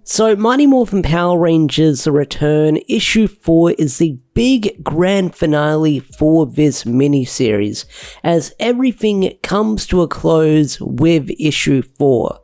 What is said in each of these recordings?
So, Mighty Morphin Power Rangers The Return, Issue 4 is the big grand finale for this miniseries, as everything comes to a close with Issue 4.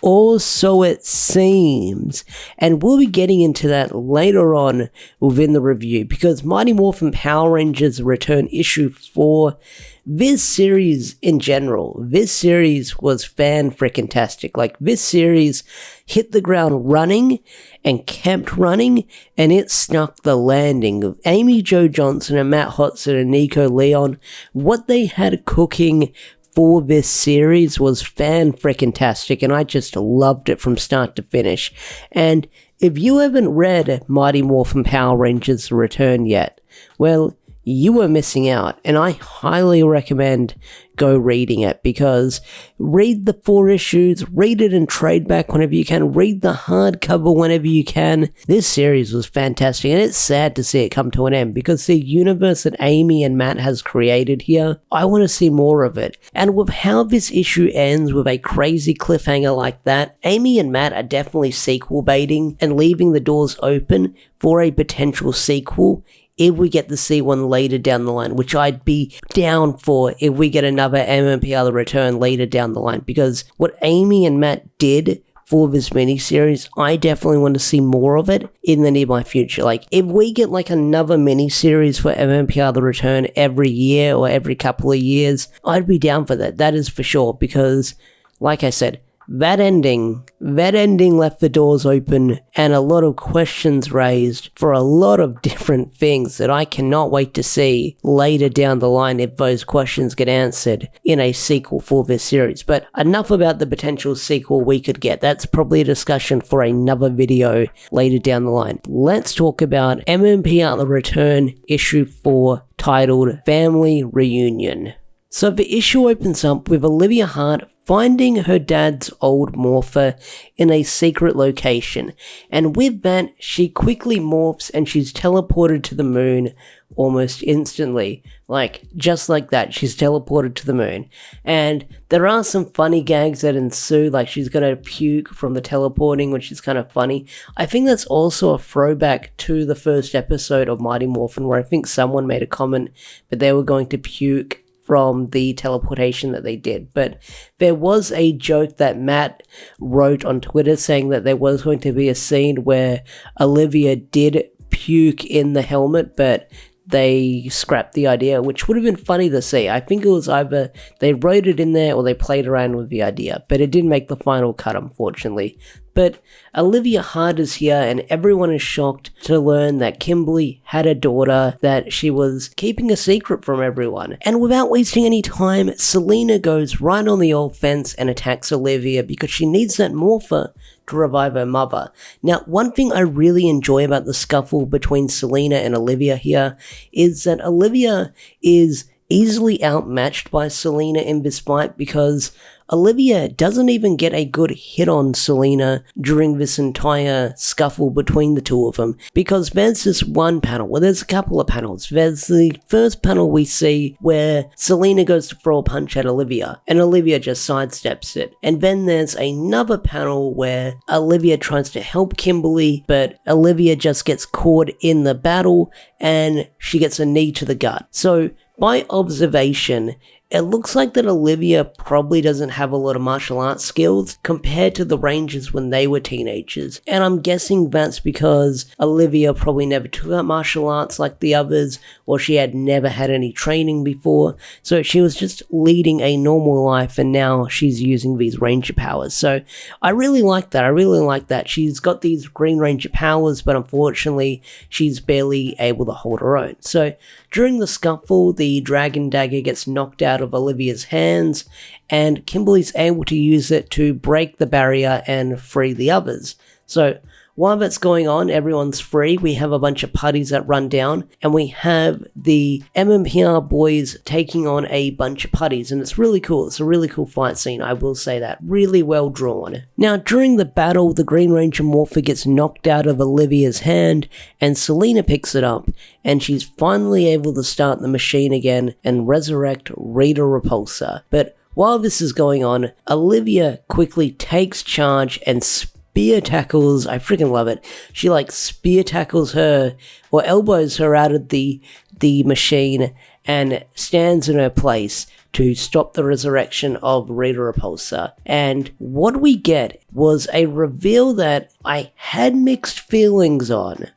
Or so it seems, and we'll be getting into that later on within the review, because Mighty Morphin Power Rangers Return Issue 4, this series in general, this series was fan-frickin-tastic. Like, this series hit the ground running and kept running, and it snuck the landing of Amy Jo Johnson and Matt Hotson and Nico Leon. What they had cooking for this series was fan-frickin-tastic, and I just loved it from start to finish. And if you haven't read Mighty Morphin Power Rangers The Return yet, well, you were missing out, and I highly recommend go reading it, because read the 4 issues, read it in trade back whenever you can, read the hardcover whenever you can. This series was fantastic, and it's sad to see it come to an end, because the universe that Amy and Matt has created here, I want to see more of it. And with how this issue ends with a crazy cliffhanger like that, Amy and Matt are definitely sequel baiting and leaving the doors open for a potential sequel if we get to see one later down the line, which I'd be down for if we get another MMPR The Return later down the line, because what Amy and Matt did for this miniseries, I definitely want to see more of it in the nearby future. Like, if we get like another miniseries for MMPR The Return every year or every couple of years, I'd be down for that. That is for sure, because, like I said, that ending left the doors open and a lot of questions raised for a lot of different things that I cannot wait to see later down the line if those questions get answered in a sequel for this series. But enough about the potential sequel we could get. That's probably a discussion for another video later down the line. Let's talk about MMPR The Return Issue 4, titled Family Reunion. So the issue opens up with Olivia Hart finding her dad's old morpher in a secret location, and with that, she quickly morphs and she's teleported to the moon almost instantly. Like, just like that, she's teleported to the moon. And there are some funny gags that ensue, like she's gonna puke from the teleporting, which is kind of funny. I think that's also a throwback to the first episode of Mighty Morphin, where I think someone made a comment that they were going to puke from the teleportation that they did. But there was a joke that Matt wrote on Twitter saying that there was going to be a scene where Olivia did puke in the helmet, but they scrapped the idea, which would have been funny to see. I think it was either they wrote it in there or they played around with the idea, but it didn't make the final cut, unfortunately. But Olivia Hart is here, and everyone is shocked to learn that Kimberly had a daughter that she was keeping a secret from everyone. And without wasting any time, Selena goes right on the old fence and attacks Olivia because she needs that morpher to revive her mother. Now, one thing I really enjoy about the scuffle between Selena and Olivia here is that Olivia is easily outmatched by Selena in this fight, because Olivia doesn't even get a good hit on Selena during this entire scuffle between the two of them, because there's this one panel, well, there's a couple of panels. There's the first panel we see where Selena goes to throw a punch at Olivia, and Olivia just sidesteps it. And then there's another panel where Olivia tries to help Kimberly, but Olivia just gets caught in the battle, and she gets a knee to the gut. So, by observation, it looks like that Olivia probably doesn't have a lot of martial arts skills compared to the Rangers when they were teenagers. And I'm guessing that's because Olivia probably never took up martial arts like the others, or she had never had any training before. So she was just leading a normal life, and now she's using these Ranger powers. So I really like that. I really like that. She's got these Green Ranger powers, but unfortunately she's barely able to hold her own. So during the scuffle, the Dragon Dagger gets knocked out of Olivia's hands, and Kimberly's able to use it to break the barrier and free the others. So while that's going on, everyone's free. We have a bunch of putties that run down, and we have the MMPR boys taking on a bunch of putties, and it's really cool. It's a really cool fight scene, I will say that. Really well drawn. Now, during the battle, the Green Ranger morpher gets knocked out of Olivia's hand, and Selena picks it up, and she's finally able to start the machine again and resurrect Rita Repulsa. But while this is going on, Olivia quickly takes charge and spear tackles, I freaking love it, she like spear tackles her, or elbows her out of the machine, and stands in her place to stop the resurrection of Rita Repulsa. And what we get was a reveal that I had mixed feelings on,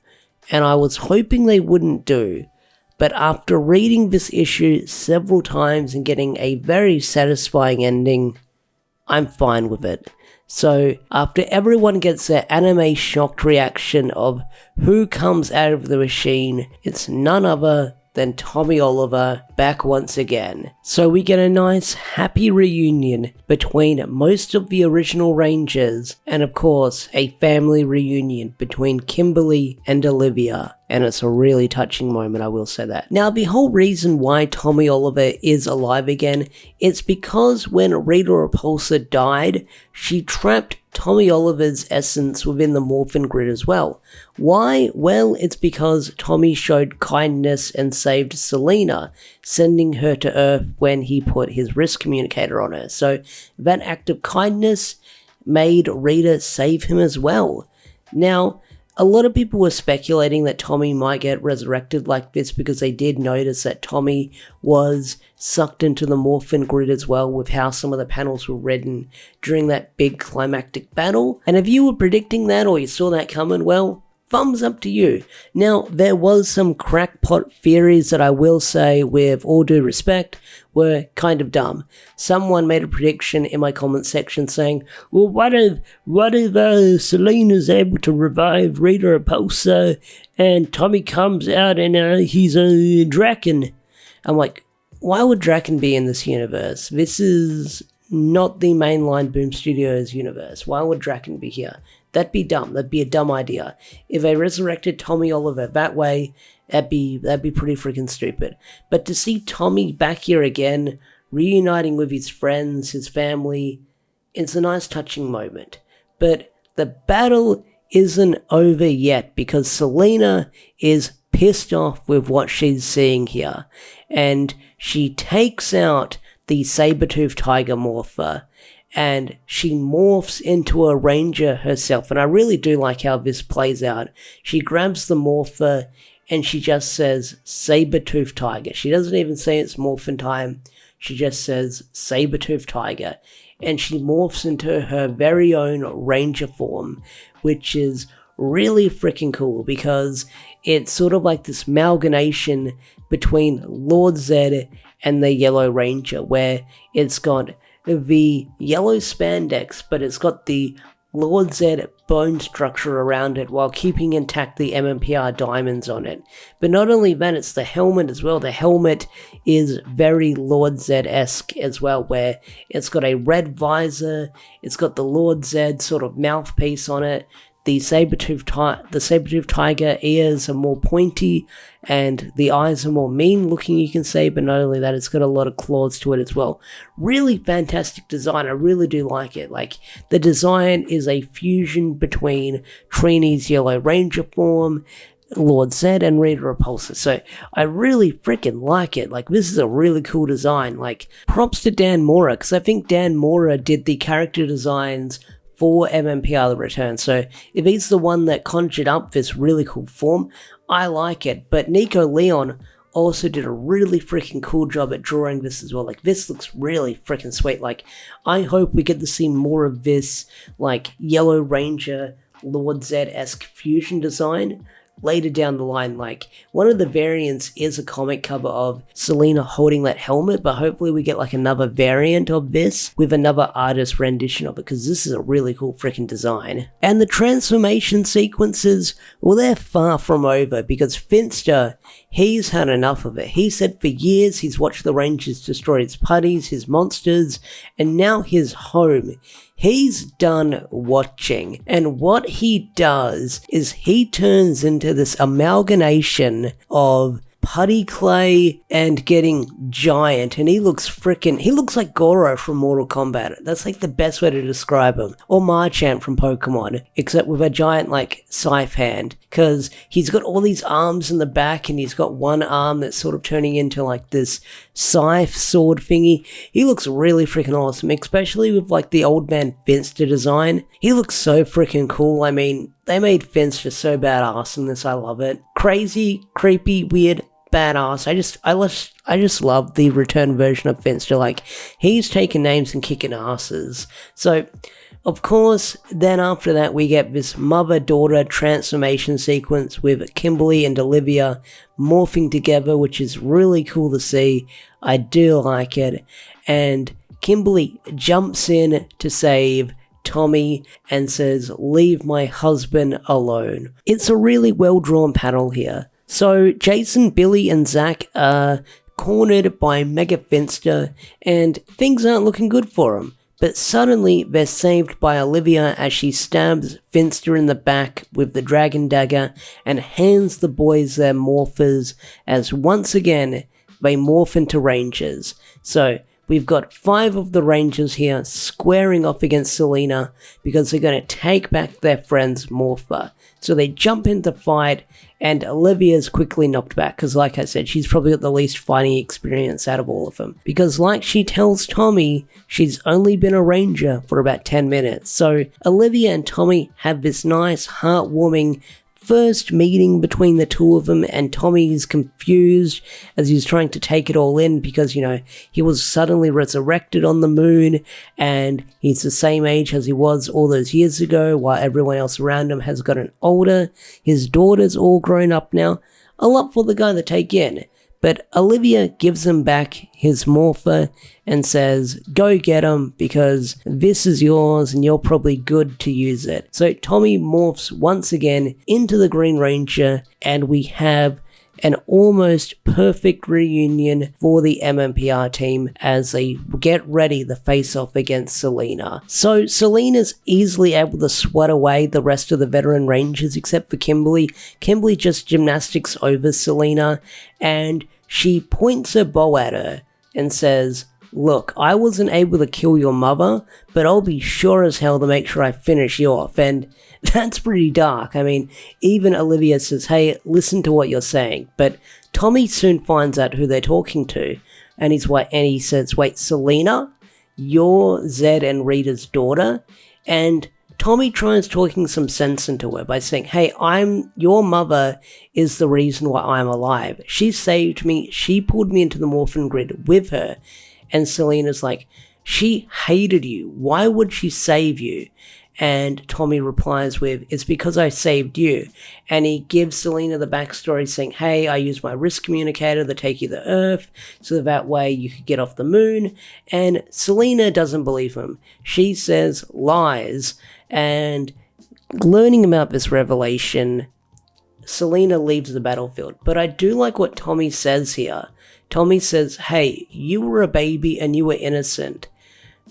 and I was hoping they wouldn't do. But after reading this issue several times and getting a very satisfying ending, I'm fine with it. So after everyone gets their anime shocked reaction of who comes out of the machine, it's none other than Tommy Oliver back once again. So we get a nice happy reunion between most of the original Rangers, and of course a family reunion between Kimberly and Olivia. And it's a really touching moment, I will say that. Now, the whole reason why Tommy Oliver is alive again, it's because when Rita Repulsa died, she trapped Tommy Oliver's essence within the Morphin Grid as well. Why? Well, it's because Tommy showed kindness and saved Selena, sending her to Earth when he put his wrist communicator on her. So that act of kindness made Rita save him as well. Now, a lot of people were speculating that Tommy might get resurrected like this because they did notice that Tommy was sucked into the Morphin Grid as well, with how some of the panels were written during that big climactic battle. And if you were predicting that or you saw that coming, well, thumbs up to you. Now, there was some crackpot theories that I will say, with all due respect, were kind of dumb. Someone made a prediction in my comment section saying, well, what if Selena's able to revive Rita Repulsa and Tommy comes out and he's a Draken? I'm like, why would Draken be in this universe? This is not the mainline Boom Studios universe. Why would Draken be here? That'd be dumb. That'd be a dumb idea. If they resurrected Tommy Oliver that way, that'd be pretty freaking stupid. But to see Tommy back here again, reuniting with his friends, his family, it's a nice touching moment. But the battle isn't over yet, because Selena is pissed off with what she's seeing here. And she takes out the saber-toothed tiger morpher, and she morphs into a ranger herself. And I really do like how this plays out. She grabs the morpher and she just says saber-toothed tiger. She doesn't even say it's morphin time. She just says saber-toothed tiger. And she morphs into her very own ranger form, which is really freaking cool, because it's sort of like this amalgamation between Lord Zedd and the Yellow Ranger, where it's got the yellow spandex, but it's got the Lord Zedd bone structure around it while keeping intact the MMPR diamonds on it. But not only that, it's the helmet as well. The helmet is very Lord Zedd-esque as well, where it's got a red visor, it's got the Lord Zedd sort of mouthpiece on it. The saber-toothed tiger ears are more pointy, and the eyes are more mean-looking, you can say, but not only that, it's got a lot of claws to it as well. Really fantastic design, I really do like it. Like, the design is a fusion between Trini's Yellow Ranger form, Lord Zedd, and Rita Repulsa, so I really freaking like it. Like, this is a really cool design. Like, props to Dan Mora, because I think Dan Mora did the character designs for MMPR The Return, so if he's the one that conjured up this really cool form, I like it. But Nico Leon also did a really freaking cool job at drawing this as well. Like, this looks really freaking sweet. Like, I hope we get to see more of this, like, Yellow Ranger, Lord Zedd-esque fusion design later down the line. Like, one of the variants is a comic cover of Selena holding that helmet, but hopefully we get like another variant of this with another artist rendition of it, because this is a really cool freaking design. And the transformation sequences, well, they're far from over, because Finster, he's had enough of it. He said for years he's watched the Rangers destroy his putties, his monsters, and now his home. He's done watching, and what he does is he turns into this amalgamation of putty clay and getting giant, and he looks like Goro from Mortal Kombat. That's like the best way to describe him. Or Machamp from Pokemon, except with a giant like scythe hand, because he's got all these arms in the back and he's got one arm that's sort of turning into like this scythe sword thingy. He looks really freaking awesome, especially with like the old man Finster design. He looks so freaking cool. I mean, they made Finster so badass in this. I love it. Crazy, creepy, weird, badass. I just love the return version of Finster. Like, he's taking names and kicking asses. So, of course, then after that we get this mother-daughter transformation sequence with Kimberly and Olivia morphing together, which is really cool to see. I do like it. And Kimberly jumps in to save Tommy and says, "Leave my husband alone." It's a really well-drawn panel here. So Jason, Billy, and Zach are cornered by Mega Finster, and things aren't looking good for them. But suddenly they're saved by Olivia as she stabs Finster in the back with the dragon dagger and hands the boys their morphers as once again they morph into Rangers. So we've got 5 of the Rangers here squaring off against Selena because they're going to take back their friend's morpher. So they jump into fight, and Olivia's quickly knocked back because, like I said, she's probably got the least fighting experience out of all of them. Because like she tells Tommy, she's only been a Ranger for about 10 minutes. So Olivia and Tommy have this nice, heartwarming first meeting between the two of them, and Tommy is confused as he's trying to take it all in because, you know, he was suddenly resurrected on the moon and he's the same age as he was all those years ago while everyone else around him has gotten older. His daughter's all grown up now. A lot for the guy to take in. But Olivia gives him back his morpher and says, "Go get him because this is yours and you're probably good to use it." So Tommy morphs once again into the Green Ranger, and we have an almost perfect reunion for the MMPR team as they get ready to face off against Selena. So Selena's easily able to swat away the rest of the veteran Rangers except for Kimberly. Kimberly just gymnastics over Selena, and she points her bow at her and says, "Look, I wasn't able to kill your mother, but I'll be sure as hell to make sure I finish you off." And that's pretty dark. I mean, even Olivia says, "Hey, listen to what you're saying." But Tommy soon finds out who they're talking to, and he says, "Wait, Selena? You're Zedd and Rita's daughter?" And Tommy tries talking some sense into her by saying, "Hey, your mother is the reason why I'm alive. She saved me. She pulled me into the morphin grid with her." And Selena's like, "She hated you. Why would she save you?" And Tommy replies with, "It's because I saved you." And he gives Selena the backstory saying, "Hey, I used my wrist communicator to take you to Earth so that way you could get off the moon." And Selena doesn't believe him. She says lies. And learning about this revelation, Selena leaves the battlefield. But I do like what Tommy says here. Tommy says, "Hey, you were a baby and you were innocent.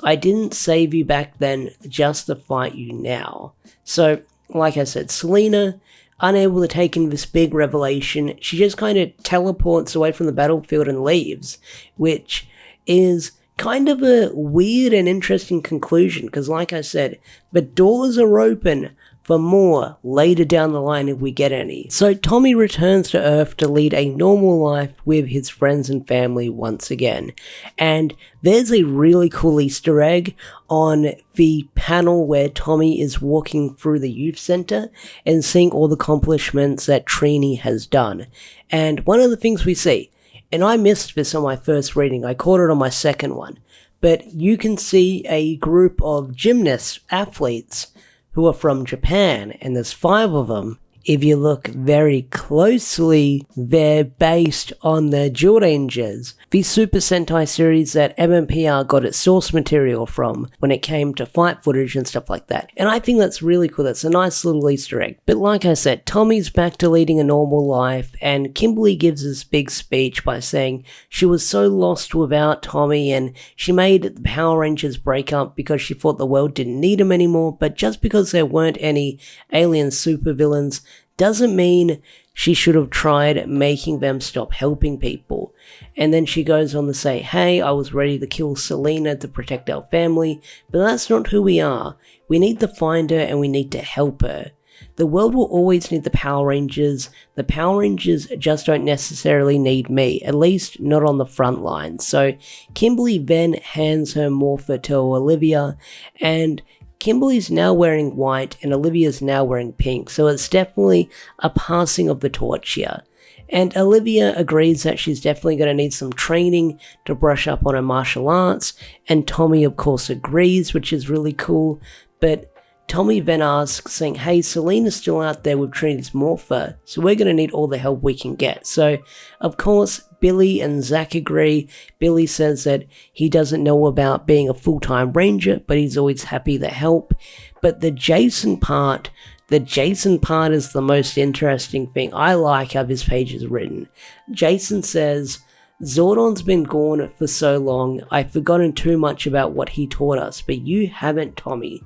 I didn't save you back then just to fight you now." So, like I said, Selena, unable to take in this big revelation, she just kind of teleports away from the battlefield and leaves, which is kind of a weird and interesting conclusion, because like I said, the doors are open for more later down the line if we get any. So Tommy returns to Earth to lead a normal life with his friends and family once again. And there's a really cool Easter egg on the panel where Tommy is walking through the youth center and seeing all the accomplishments that Trini has done. And one of the things we see, and I missed this on my first reading, I caught it on my second one, but you can see a group of gymnasts, athletes, who are from Japan, and there's 5 of them. If you look very closely, they're based on the Rangers, the Super Sentai series that MMPR got its source material from when it came to fight footage and stuff like that. And I think that's really cool. That's a nice little Easter egg. But like I said, Tommy's back to leading a normal life, and Kimberly gives this big speech by saying she was so lost without Tommy, and she made the Power Rangers break up because she thought the world didn't need him anymore. But just because there weren't any alien supervillains doesn't mean she should have tried making them stop helping people. And then she goes on to say, hey, I was ready to kill Selena to protect our family, but that's not who we are. We need to find her and we need to help her. The world will always need the Power Rangers. The Power Rangers just don't necessarily need me, at least not on the front line. So Kimberly then hands her morpher to Olivia, and Kimberly's now wearing white and Olivia's now wearing pink, so it's definitely a passing of the torch here. And Olivia agrees that she's definitely going to need some training to brush up on her martial arts, and Tommy of course agrees, which is really cool, but Tommy then asks, saying, hey, Selena's still out there with Trinity's morpher, so we're going to need all the help we can get. So, of course, Billy and Zach agree. Billy says that he doesn't know about being a full-time ranger, but he's always happy to help. But the Jason part is the most interesting thing. I like how this page is written. Jason says, Zordon's been gone for so long, I've forgotten too much about what he taught us, but you haven't, Tommy.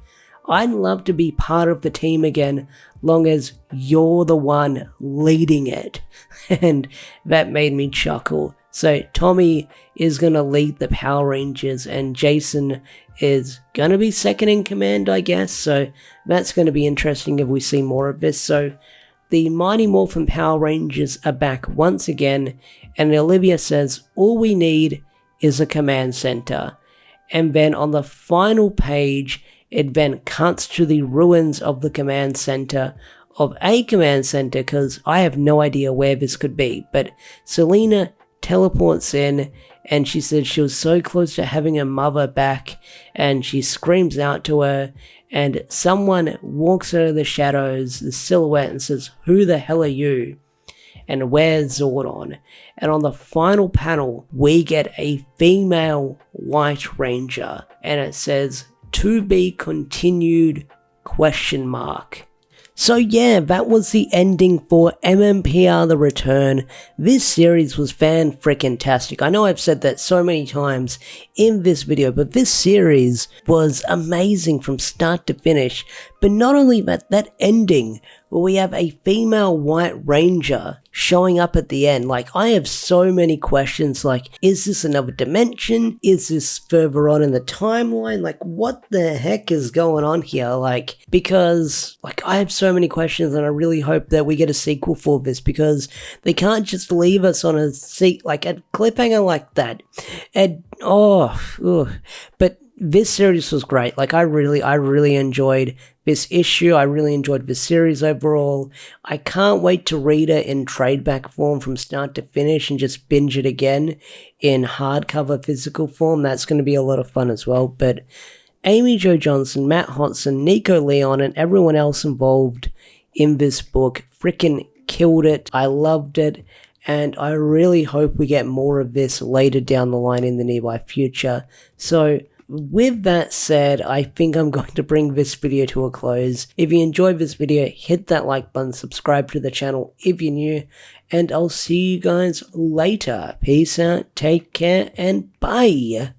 I'd love to be part of the team again, long as you're the one leading it. And that made me chuckle. So Tommy is going to lead the Power Rangers and Jason is going to be second in command, I guess. So that's going to be interesting if we see more of this. So the Mighty Morphin Power Rangers are back once again, and Olivia says all we need is a command center. And then on the final page, it then cuts to the ruins of the command center, because I have no idea where this could be. But Selena teleports in, and she says she was so close to having her mother back, and she screams out to her, and someone walks out of the shadows, the silhouette, and says, who the hell are you? And where's Zordon? And on the final panel, we get a female White Ranger, and it says, to be continued, ? So yeah, that was the ending for MMPR The Return. This series was fan-frickin-tastic. I know I've said that so many times in this video, but this series was amazing from start to finish. But not only that ending, where we have a female White Ranger showing up at the end. Like, I have so many questions, like, is this another dimension? Is this further on in the timeline? Like, what the heck is going on here? Like, because, like, I have so many questions, and I really hope that we get a sequel for this, because they can't just leave us on a cliffhanger like that. And, but this series was great. Like, I really enjoyed this issue. I really enjoyed this series overall. I can't wait to read it in trade back form from start to finish and just binge it again in hardcover physical form. That's going to be a lot of fun as well. But Amy Jo Johnson, Matt Hodson, Nico Leon, and everyone else involved in this book frickin' killed it. I loved it. And I really hope we get more of this later down the line in the nearby future. So, with that said, I think I'm going to bring this video to a close. If you enjoyed this video, hit that like button, subscribe to the channel if you're new, and I'll see you guys later. Peace out, take care, and bye!